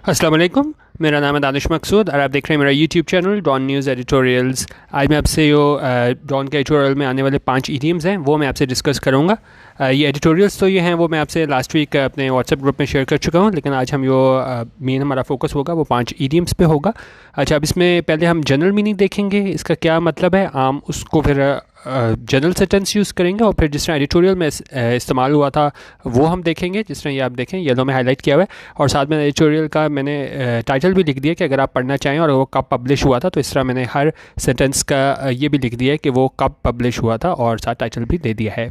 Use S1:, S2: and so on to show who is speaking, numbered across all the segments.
S1: अस्सलाम वालेकुम। मेरा नाम है दानिश मकसूद और आप देख रहे हैं मेरा YouTube channel Dawn News editorials. आज मैं आपसे डॉन के एडिटोरियल में आने वाले 5 ईडियम्स हैं वो मैं आपसे डिस्कस करूँगा। ये एडिटोरियल्स तो ये हैं वो मैं आपसे लास्ट वीक अपने व्हाट्सएप ग्रुप में शेयर कर चुका हूँ, लेकिन आज हम मेन हमारा फोकस होगा वो 5 ईडियम्स पे होगा। अच्छा, अब इसमें पहले हम जनरल मीनिंग देखेंगे, इसका क्या मतलब है आम, उसको फिर जनरल सेंटेंस यूज़ करेंगे और फिर जिस तरह एडिटोरियल में इस्तेमाल हुआ था वो हम देखेंगे। जिस तरह ये आप देखें येलो में हाईलाइट किया हुआ है और साथ में एडिटोरियल का मैंने टाइटल भी लिख दिया कि अगर आप पढ़ना चाहें और वो कब पब्लिश हुआ था, तो इस तरह मैंने हर सेंटेंस का ये भी लिख दिया है कि वो कब पब्लिश हुआ था और साथ टाइटल भी दे दिया है।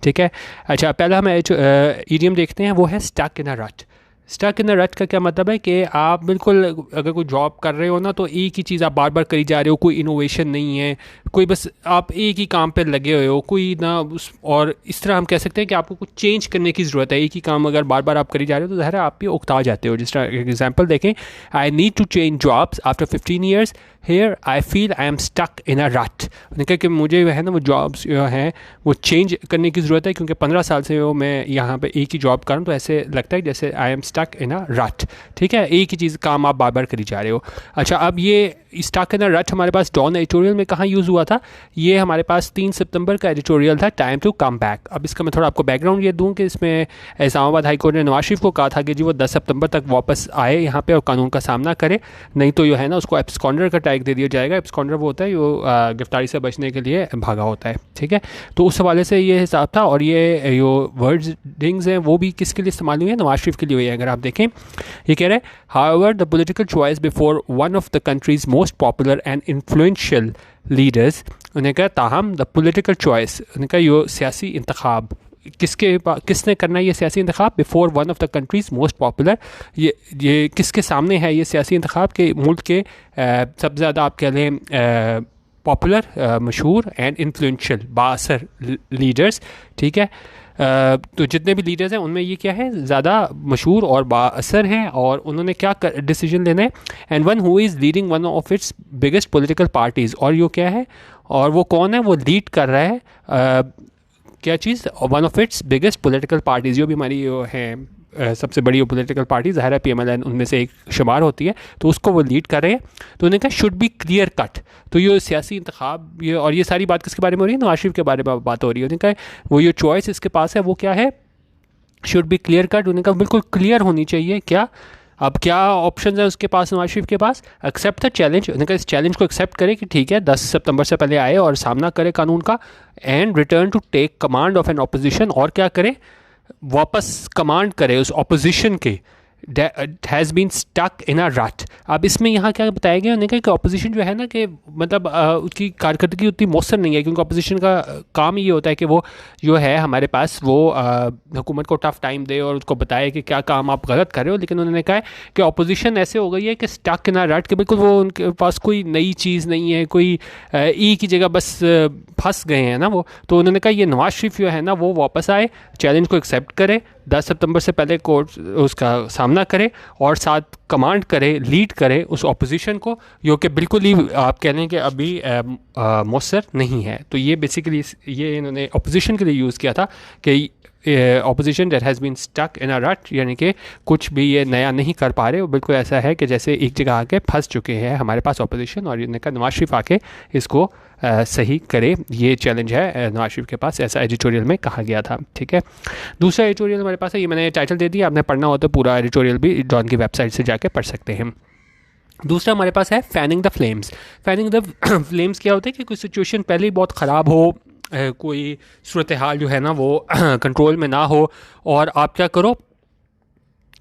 S1: ठीक है। अच्छा, पहला हम ईडियम देखते हैं, वो है स्टक इन अ रट। स्टक इन द रट का क्या मतलब है कि आप बिल्कुल अगर कोई जॉब कर रहे हो ना, तो एक ही चीज़ आप बार बार करी जा रहे हो, कोई इनोवेशन नहीं है, कोई बस आप एक ही काम पे लगे हुए हो, कोई ना उस, और इस तरह हम कह सकते हैं कि आपको कुछ चेंज करने की ज़रूरत है। एक ही काम अगर बार बार आप करी जा रहे हो तो ज़ाहिर है आप भी उकता जाते हो। जिस तरह एग्जाम्पल देखें, I need to change jobs after 15 years, here I feel I am stuck in a rut. उन्होंने कहा कि मुझे जो है ना वो जॉब्स जो हैं वो चेंज करने की ज़रूरत है, क्योंकि 15 साल से वो मैं यहाँ पे एक ही जॉब कर रहा हूँ, तो ऐसे लगता है जैसे आई एम स्टक इन अ रट। ठीक है, एक ही चीज़ काम आप बार बार करी जा रहे हो। अच्छा, अब ये स्टक इन अ रट हमारे पास डॉन एडिटोरियल में कहाँ यूज़ हुआ था? ये हमारे पास 3 सितंबर का एडिटोरियल था, टाइम टू कम बैक। अब इसका मैं थोड़ा आपको बैकग्राउंड ये दूँ कि इसमें इस्लामाबाद हाई कोर्ट ने नवाज शरीफ को कहा था कि जी वो 10 सितंबर तक वापस आए यहाँ पे और कानून का सामना करे, नहीं तो जो है ना उसको एब्सकॉन्डर का टैग दे दिया जाएगा। एब्सकॉन्डर वो होता है जो गिरफ्तारी से बचने के लिए भागा होता है। ठीक है, तो उस हवाले से ये हिसाब था। और ये जो वर्डिंग्स हैं वो भी किसके लिए इस्तेमाल हुई है? नवाज शरीफ के लिए हुई है। अगर आप देखें, ये कह रहे हैं however the political choice before one of the countries most popular and influential leaders. उन्हें कहा ताहम द पॉलिटिकल चॉइस, उन्हें कहा यो सियासी इंतखाब किसने करना है? ये सियासी इंतखाब before one of the country's most popular, ये किसके सामने है ये सियासी इंतखाब के मुल्क के सबसे ज़्यादा आप कह लें पॉपुलर, मशहूर एंड इन्फ्लुएंशियल बाअसर लीडर्स। ठीक है, तो जितने भी लीडर्स हैं उनमें ये क्या है, ज़्यादा मशहूर और बाअसर हैं और उन्होंने क्या डिसीजन लेना है। And one who is leading one of its biggest political parties, और यो क्या है और वो कौन है? वो लीड कर रहा है क्या चीज़? One of its biggest political parties, जो भी हमारी है सबसे बड़ी पॉलिटिकल पार्टी ज़ाहिर है PMLN उनमें से एक शुमार होती है, तो उसको वो लीड कर रहे हैं। तो उन्होंने कहा शुड बी क्लियर कट। तो ये सियासी इंतखाब, ये और ये सारी बात किसके बारे में हो रही है? नवाज शरीफ के बारे में बात हो रही है। उन्होंने कहा वो ये चॉइस इसके पास है वो क्या है? Should be clear cut. उन्होंने कहा बिल्कुल क्लियर होनी चाहिए। क्या अब क्या ऑप्शन है उसके पास, नवाज शरीफ के पास? Accept the challenge. उन्होंने कहा इस चैलेंज को एक्सेप्ट करे कि ठीक है 10 सितंबर से पहले आए और सामना करे कानून का, and return to take command of an opposition, और क्या करे? वापस कमांड करे उस ऑपोजिशन के, has been stuck in a rut. अब इसमें यहाँ क्या बताया गया? उन्होंने कहा कि अपोजिशन जो है ना कि मतलब उसकी कारकर्दगी उतनी मौसर नहीं है, क्योंकि अपोजिशन का काम ये होता है कि वो जो है हमारे पास वो हुकूमत को टफ टाइम दे और उसको बताए कि क्या काम आप गलत कर रहे हो। लेकिन उन्होंने कहा है कि अपोजिशन ऐसे हो गई है कि स्टक इन अ रट, कि बिल्कुल वो उनके पास कोई नई चीज़ नहीं है, कोई ई की जगह बस फंस गए हैं ना वो। तो उन्होंने कहा ये नवाज शरीफ जो है ना वो वापस आए, चैलेंज को एक्सेप्ट करे, 10 सितंबर से पहले कोर्ट उसका सामना करे और साथ कमांड करे, लीड करे उस ऑपोजिशन को, जो कि बिल्कुल ही आप कह लें कि अभी मौसर नहीं है। तो ये बेसिकली ये इन्होंने ऑपोजिशन के लिए यूज़ किया था कि opposition that has been stuck in a rut, यानी कि कुछ भी ये नया नहीं कर पा रहे, वो बिल्कुल ऐसा है कि जैसे एक जगह आके फंस चुके हैं हमारे पास ऑपोजिशन, और इन्होंने कहा नवाज शरीफ आके इसको सही करे। ये चैलेंज है नवाज शरीफ के पास, ऐसा एडिटोरियल में कहा गया था। ठीक है, दूसरा एडिटोरियल हमारे पास है, ये मैंने टाइटल दे दिया, आपने पढ़ना हो तो पूरा एडिटोरियल भी डॉन की वेबसाइट से जाके पढ़ सकते हैं। दूसरा हमारे पास है fanning the flames. Fanning the flames क्या होता है कि कोई सिचुएशन पहले ही बहुत ख़राब हो, कोई सूरत हाल जो है ना वो कंट्रोल में ना हो, और आप क्या करो,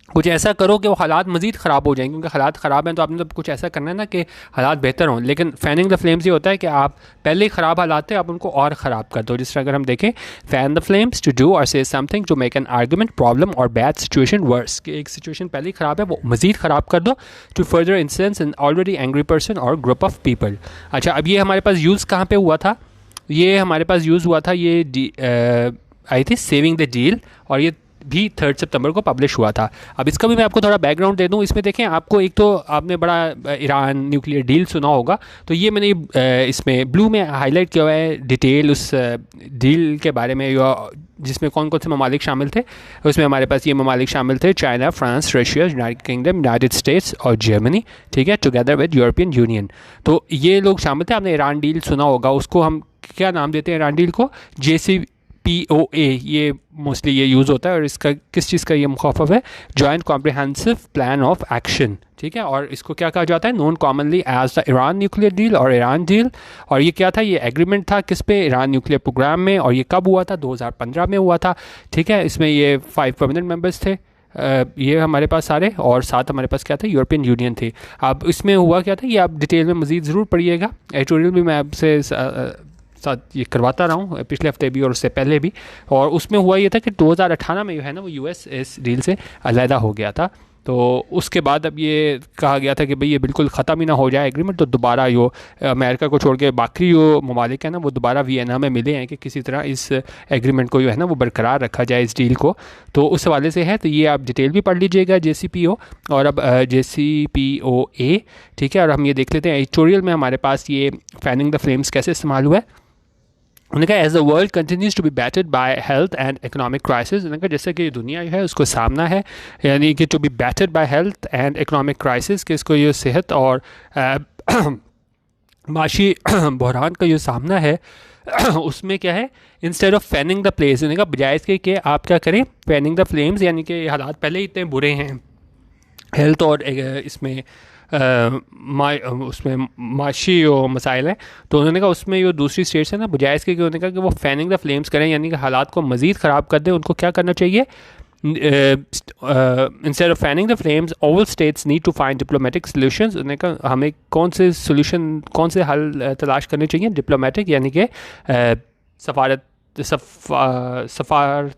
S1: कुछ ऐसा करो कि वो हालात मज़ीद ख़राब हो जाएंगे, क्योंकि हालात ख़राब हैं तो आपने तो कुछ ऐसा करना है ना कि हालात बेहतर हों। लेकिन फैनिंग द फ्लेम्स ये होता है कि आप पहले ही ख़राब हालात थे, आप उनको और ख़राब कर दो। जिस तरह अगर हम देखें, fan the flames to do और say something to make an argument, problem और बैड सिचुएशन वर्स, कि एक सिचुएशन पहले ही ख़राब है वो मज़ीद ख़राब कर दो, to further incidence in already angry person और ग्रुप ऑफ पीपल। अच्छा, अब ये हमारे पास यूज़ कहाँ पर हुआ था? ये हमारे पास यूज़ हुआ था, ये आई थी सेविंग द डील, और ये भी 3 सितंबर को पब्लिश हुआ था। अब इसका भी मैं आपको थोड़ा बैकग्राउंड दे दूं। इसमें देखें, आपको एक तो आपने बड़ा ईरान न्यूक्लियर डील सुना होगा, तो ये मैंने इसमें ब्लू में हाईलाइट किया हुआ है डिटेल उस डील के बारे में, जिसमें कौन कौन से ममालिक शामिल थे। उसमें हमारे पास ये ममालिक शामिल थे: China, France, Russia, United kingdom, United states और जर्मनी, ठीक है, टुगेदर विद यूरोपियन यूनियन। तो ये लोग शामिल थे। आपने ईरान डील सुना होगा, उसको हम क्या नाम देते हैं ईरान डील को? JCPOA, ये मोस्टली ये यूज़ होता है। और इसका किस चीज़ का ये मुखाफफ है? Joint comprehensive plan of action, ठीक है। और इसको क्या कहा जाता है? Known commonly as the Iran nuclear deal और ईरान डील। और ये क्या था? ये एग्रीमेंट था किस पे? ईरान न्यूक्लियर प्रोग्राम में। और ये कब हुआ था? 2015 में हुआ था, ठीक है। इसमें ये 5 परमानेंट मेंबर्स थे, ये हमारे पास सारे, और साथ हमारे पास क्या था? यूरोपियन यूनियन थी। अब इसमें हुआ क्या था, ये आप डिटेल में मज़ीद ज़रूर पढ़िएगा। एडिटोरियल भी मैं आपसे साथ ये करवाता रहा हूँ, पिछले हफ्ते भी और उससे पहले भी। और उसमें हुआ ये था कि 2018 में जो है ना, वो US इस डील से अलहदा हो गया था। तो उसके बाद अब ये कहा गया था कि भाई ये बिल्कुल ख़त्म ही ना हो जाए एग्रीमेंट, तो दोबारा यो अमेरिका को छोड़ के बाकी जो ममालिक है ना, वो दोबारा वियना में मिले हैं कि किसी तरह इस एग्रीमेंट को जो है ना वो बरकरार रखा जाए, इस डील को। तो उस हवाले से है, तो ये आप डिटेल भी पढ़ लीजिएगा JCPO और अब JCPOA, ठीक है। और हम ये देख लेते हैं एडिटोरियल में हमारे पास ये फैनिंग द फ्लेम्स कैसे इस्तेमाल हुआ है। उन्होंने कहा as the world continues to be battered by health and economic crisis. उन्होंने कहा जैसे कि दुनिया जो है उसको सामना है, यानी कि to be battered by health and economic crisis, कि इसको ये सेहत और माशी बहरान का जो सामना है उसमें क्या है? Instead of fanning the place, उन्होंने कहा बजाय इसके कि आप क्या करें? फैनिंग द फ्लेम्स, यानी कि हालात पहले ही इतने बुरे हैं हेल्थ और इसमें उसमें माशी और मसाइल हैं। तो उन्होंने कहा उसमें जो दूसरी स्टेट्स हैं ना, बजाय इसके कि उन्होंने कहा कि वो फैनिंग द फ्लेम्स करें, यानी कि हालात को मज़ीद ख़राब कर दें, उनको क्या करना चाहिए? Instead of fanning the flames all states need to find diplomatic solutions. उन्होंने कहा हमें कौन से सोल्यूशन, कौन से हल तलाश करने चाहिए? डिप्लोमेटिक, यानी कि सफारती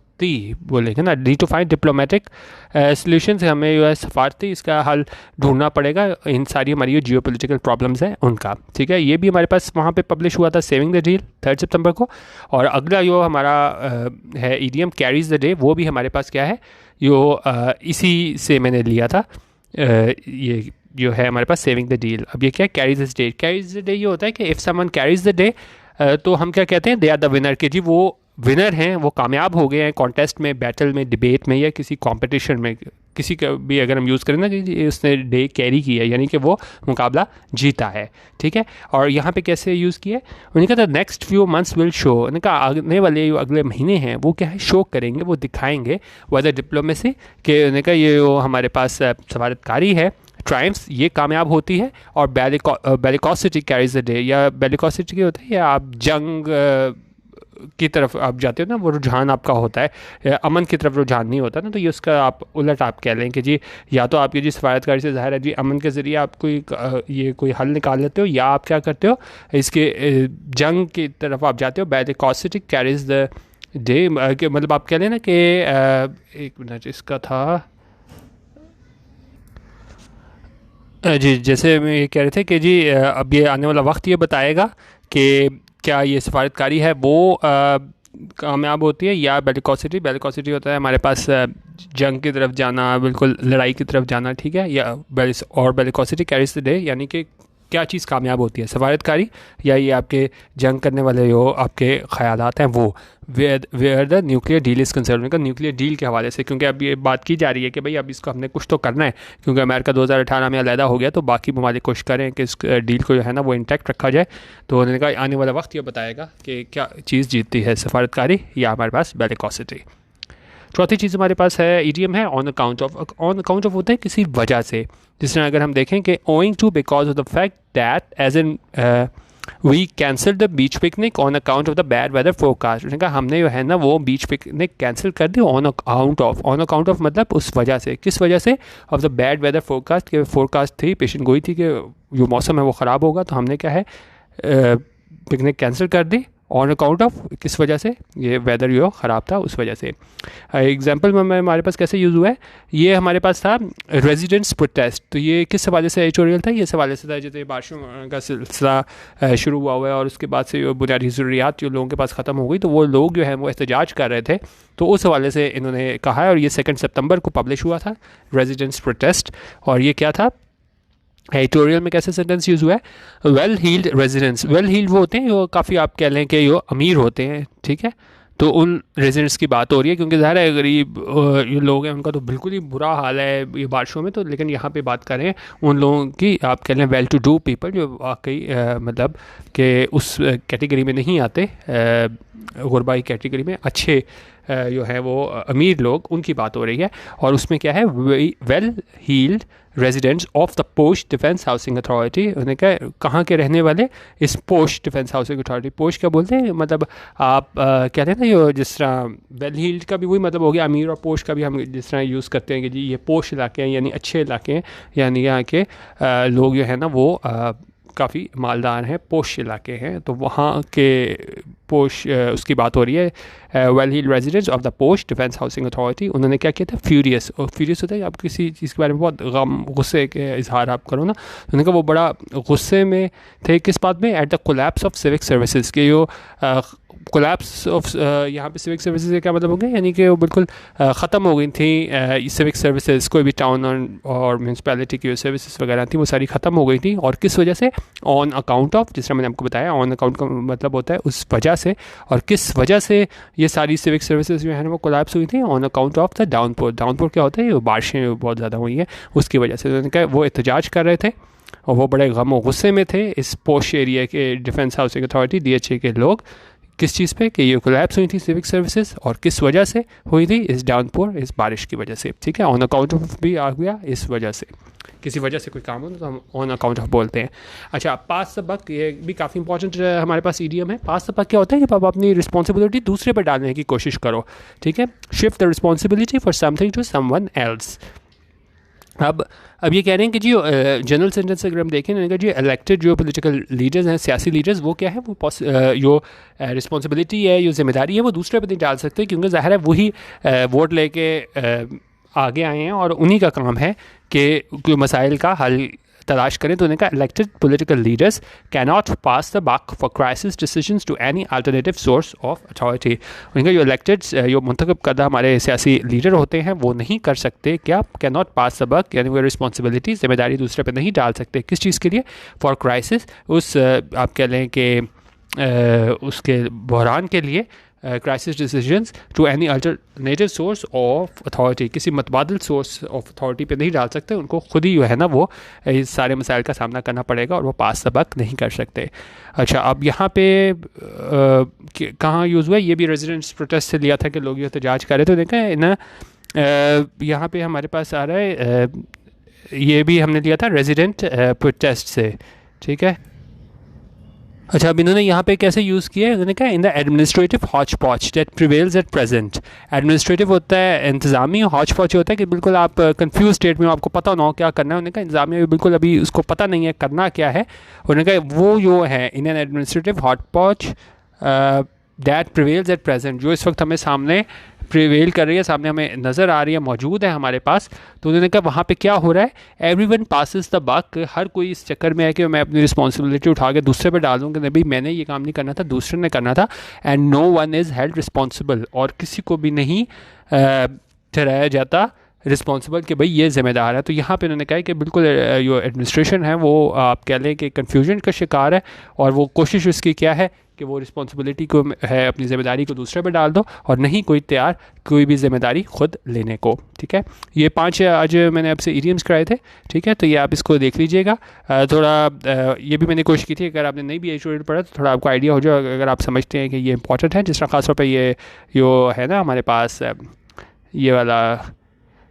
S1: बोलेंगे ना, डी टू फाइंड डिप्लोमेटिक सोल्यूशंस। हमें जो है सफारती इसका हल ढूंढना पड़ेगा इन सारी हमारी जो जियो पोलिटिकल प्रॉब्लम्स हैं उनका, ठीक है। ये भी हमारे पास वहाँ पे पब्लिश हुआ था, सेविंग द डील 3 सितंबर को। और अगला जो हमारा है EDM कैरीज द डे, वो भी हमारे पास क्या है? जो इसी से मैंने लिया था, ये जो है हमारे पास सेविंग द डील। अब ये क्या? Carries the day. Carries the day ये होता है कि if someone carries the day, तो हम क्या कहते हैं? दे आर द विनर, कि जी वो विनर हैं, वो कामयाब हो गए हैं कॉन्टेस्ट में, बैटल में, डिबेट में, या किसी कंपटीशन में। किसी का भी अगर हम यूज़ करें ना कि उसने डे कैरी किया, यानी कि वो मुकाबला जीता है, ठीक है। और यहाँ पे कैसे यूज़ किया है? उन्होंने कहा the next few months will show, उन्होंने कहा आने वाले जो अगले महीने हैं वो क्या है? शो करेंगे, वो दिखाएंगे वेदर डिप्लोमेसी, कि उन्होंने कहा ये जो हमारे पास सफारतकारी है, ट्राइम्स, ये कामयाब होती है। और बेलिकोसिटी कैरीज द डे, या बेलिकोसिटी क्या होता है? या आप जंग की तरफ आप जाते हो ना, वो रुझान आपका होता है, अमन की तरफ रुझान नहीं होता ना, तो ये उसका आप उलट आप कह लें कि जी या तो आपकी जी सफारतकारी से ज़ाहिर है जी अमन के ज़रिए आप कोई ये कोई हल निकाल लेते हो, या आप क्या करते हो? इसके जंग की तरफ आप जाते हो। बेलिकोसिटी कैरीज द डे, मतलब आप कह लें ना कि एक मिनट इसका था जी, जैसे मैं ये कह रहे थे कि जी अब ये आने वाला वक्त ये बताएगा कि क्या ये सफारतकारी है वो कामयाब होती है या बेलिकोसिटी। बेलिकोसिटी होता है हमारे पास जंग की तरफ जाना, बिल्कुल लड़ाई की तरफ जाना, ठीक है। या और बेलिकोसिटी कैरीज द डे, यानी कि क्या चीज़ कामयाब होती है? सफारतकारी, या ये आपके जंग करने वाले जो आपके ख्यालात हैं वो। Where the nuclear deal is concern, का न्यूक्लियर डील के हवाले से, क्योंकि अब ये बात की जा रही है कि भाई अब इसको हमने कुछ तो करना है, क्योंकि अमेरिका 2018 में अलहदा हो गया, तो बाकी ममालिक कोशिश करें कि इस डील को जो है ना वो इंटैक्ट रखा जाए। तो उन्होंने कहा आने वाला वक्त ये बताएगा कि क्या चीज़ जीतती है, सफारतकारी या हमारे पास बेलिकोसिटी। चौथी चीज़ हमारे पास है EDM है on account of. On account of होता है किसी वजह से, जिस तरह अगर हम देखें कि owing to because of the fact that as in we cancel the beach picnic on account of the bad weather forecast. उन्होंने कहा हमने जो है ना वो बीच पिकनिक कैंसिल कर दी on account of. On account of मतलब उस वजह से, किस वजह से? Of the bad weather forecast, के फोरकास्ट थी, पेशन गोई थी कि जो मौसम है वो ख़राब होगा, तो हमने क्या है पिकनिक कैंसिल कर दी ऑन अकाउंट ऑफ किस वजह से, ये वेदर जो ख़राब था उस वजह से। एग्जांपल में हमारे पास कैसे यूज़ हुआ है, ये हमारे पास था रेजिडेंट्स प्रोटेस्ट। तो ये किस हवाले से एडिटोरियल था, ये इस हवाले से था जैसे बारिशों का सिलसिला शुरू हुआ है और उसके बाद से जो बुनियादी ज़रूरियात जो लोगों के पास ख़त्म हो गई, तो वो लोग जो है वो एहतजाज कर रहे थे, तो उस हवाले से इन्होंने कहा है। और ये 2 सितंबर को पब्लिश हुआ था रेजिडेंट्स प्रोटेस्ट। और ये क्या था, एडिटोरियल में कैसे सेंटेंस यूज़ हुआ है, well heeled residents. Well heeled वो होते हैं जो काफ़ी आप कह लें कि जो अमीर होते हैं, ठीक है, तो उन रेजिडेंट्स की बात हो रही है, क्योंकि ज़ाहिर है गरीब ये लोग हैं उनका तो बिल्कुल ही बुरा हाल है ये बारिशों में। तो लेकिन यहाँ पे बात करें उन लोगों की, आप कह लें वेल टू डू पीपल, जो वाकई मतलब कि उस कैटेगरी में नहीं आते, गुरबाई कैटेगरी में, अच्छे जो है वो अमीर लोग, उनकी बात हो रही है। और उसमें क्या है, well heeled residents of the posh Defence Housing Authority. उन्होंने कहा कहाँ के रहने वाले, इस पोश डिफेंस हाउसिंग अथॉरिटी। पोश क्या बोलते हैं, मतलब आप कहते हैं ना, ये जिस तरह वेल हील्ड का भी वही मतलब हो गया अमीर, और पोश का भी हम जिस तरह यूज़ करते हैं कि जी ये पोश इलाके हैं, यानी अच्छे इलाके हैं, यानी यहाँ के लोग जो है ना वो काफ़ी मालदार हैं, पोश इलाके हैं, तो वहाँ के पोश उसकी बात हो रही है। Well heeled residents of the posh Defence Housing Authority. उन्होंने क्या किया था, फ्यूरियस। और फ्यूरियस होता है आप किसी चीज़ के बारे में बहुत गम गुस्से के इजहार आप करो ना, तो उन्होंने कहा वो बड़ा गुस्से में थे किस बात में, at the collapse of civic services के जो कोलैप्स ऑफ यहाँ पे सिविक सर्विसेज क्या मतलब हो गया, यानी कि वो बिल्कुल ख़त्म हो गई थी सिविक सर्विसेज। कोई भी टाउन और म्यूनसिपैलिटी की जो सर्विसेज वगैरह थी वो सारी ख़त्म हो गई थी, और किस वजह से, ऑन अकाउंट ऑफ, जिस तरह मैंने आपको बताया ऑन अकाउंट का मतलब होता है उस वजह से। और किस वजह से ये सारी सिविक सर्विसेज जो है ना वो कोलैप्स हुई थी, on account of the downpour. Downpour क्या होता है, बारिशें बहुत ज़्यादा हुई हैं उसकी वजह से। उन्होंने कहा वो एहतजाज कर रहे थे और वो बड़े गम और गुस्से में थे, इस पोश एरिया के डिफेंस हाउसिंग अथॉरिटी DHA के लोग, किस चीज़ पे, कि ये कोलैप्स हुई थी सिविक सर्विसेज, और किस वजह से हुई थी, इस डाउनपोर, इस बारिश की वजह से, ठीक है। ऑन अकाउंट ऑफ भी आ गया, इस वजह से, किसी वजह से कोई काम हो तो हम ऑन अकाउंट ऑफ बोलते हैं। अच्छा, पास सबक, ये भी काफ़ी इंपॉर्टेंट हमारे पास ईडीएम है। पास सबक क्या होता है कि आप अपनी रिस्पॉन्सिबिलिटी दूसरे पर डालने की कोशिश करो, ठीक है। Shift the responsibility for something to someone else. अब ये कह रहे हैं कि जी जनरल सेंटेंस अगर हम देखें, उन्होंने कहा जी इलेक्टेड जो पॉलिटिकल लीडर्स हैं, सियासी लीडर्स, वो क्या है, वो जो रिस्पॉन्सिबिलिटी है, जो जिम्मेदारी है, वो दूसरे पर नहीं डाल सकते, क्योंकि ज़ाहिर है वही वोट लेके आगे आए हैं और उन्हीं का काम है कि मसाइल का हल तलाश करें। तो उन्होंने कहा elected political leaders can not pass the buck for crisis decisions to any alternative source of authority. उनका जो इलेक्टेड जो मुंतखब करदा हमारे सियासी लीडर होते हैं वो नहीं कर सकते, क्या, can not pass the buck, यानी वो रिस्पॉन्सिबिलिटी, जिम्मेदारी दूसरे पर नहीं डाल सकते। किस चीज़ के लिए, फॉर क्राइसिस, उस आप कह लें कि उसके बहरान के लिए, crisis decisions to any alternative source of authority, किसी मतबादल सोर्स ऑफ अथॉरिटी पे नहीं डाल सकते। उनको खुद ही जो है ना वो इस सारे मसाइल का सामना करना पड़ेगा और वो पास सबक नहीं कर सकते। अच्छा, अब यहाँ पे कहाँ यूज़ हुआ, ये भी रेजिडेंट्स प्रोटेस्ट से लिया था कि लोग ये एहतजाज कर रहे थे। देखा ना यहाँ पे हमारे पास आ रहा है, ये भी हमने लिया था रेजिडेंट प्रोटेस्ट से, ठीक है। अच्छा, अब इन्होंने यहाँ पे कैसे यूज़ किया है, उन्होंने कहा इन द एडमिनिस्ट्रेटिव हॉच पॉच that prevails at present. Administrative होता है इंतज़ामी, हॉच पॉच होता है कि बिल्कुल आप कंफ्यूज स्टेट में, आपको पता ना हो क्या करना है। उन्होंने कहा इंतज़ामिया बिल्कुल अभी उसको पता नहीं है करना क्या है। उन्होंने कहा वो जो है इन एन एडमिनिस्ट्रेटिव हॉच पॉच दैट प्रिवेल्स एट प्रेजेंट, जो इस वक्त हमें सामने प्रिवेल कर रही है, सामने हमें नज़र आ रही है, मौजूद है हमारे पास। तो उन्होंने कहा वहाँ पे क्या हो रहा है, एवरीवन पासेस द बक, हर कोई इस चक्कर में है कि मैं अपनी रिस्पॉन्सिबिलिटी उठा के दूसरे पे डाल दूँ कि नहीं भाई मैंने ये काम नहीं करना था, दूसरे ने करना था। And no one is held responsible, और किसी को भी नहीं ठहराया जाता रिस्पॉन्सिबल कि भाई ये ज़िम्मेदार है। तो यहाँ पे उन्होंने कहा कि बिल्कुल जो एडमिनिस्ट्रेशन है वो आप कह लें कि कन्फ्यूजन का शिकार है, और वो कोशिश उसकी क्या है कि वो रिस्पॉन्सिबिलिटी को है, अपनी ज़िम्मेदारी को दूसरे पे डाल दो, और नहीं कोई तैयार कोई भी ज़िम्मेदारी खुद लेने को, ठीक है। ये 5 आज मैंने आपसे इडियम्स कराए थे, ठीक है, तो ये आप इसको देख लीजिएगा। थोड़ा ये भी मैंने कोशिश की थी, अगर आपने नहीं भी एडिटोरियल पढ़ा तो थोड़ा आपको आइडिया हो जाए, अगर आप समझते हैं कि ये इंपॉर्टेंट है। जिस तरह ख़ासतौर पर ये जो है ना हमारे पास ये वाला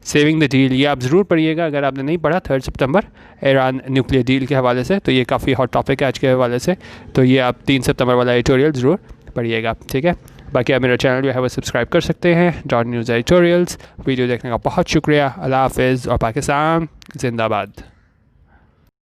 S1: सेविंग द डील, ये आप ज़रूर पढ़िएगा अगर आपने नहीं पढ़ा। 3 सितंबर ईरान न्यूक्लियर डील के हवाले से, तो ये काफ़ी हॉट टॉपिक है आज के हवाले से, तो ये आप 3 सितंबर वाला एडिटोरियल ज़रूर पढ़िएगा, ठीक है। बाकी आप मेरा चैनल जो है वो सब्सक्राइब कर सकते हैं, डॉन न्यूज़ एडिटोरियल्स। वीडियो देखने का बहुत शुक्रिया। अल्लाह हाफ़िज़ और पाकिस्तान जिंदाबाद।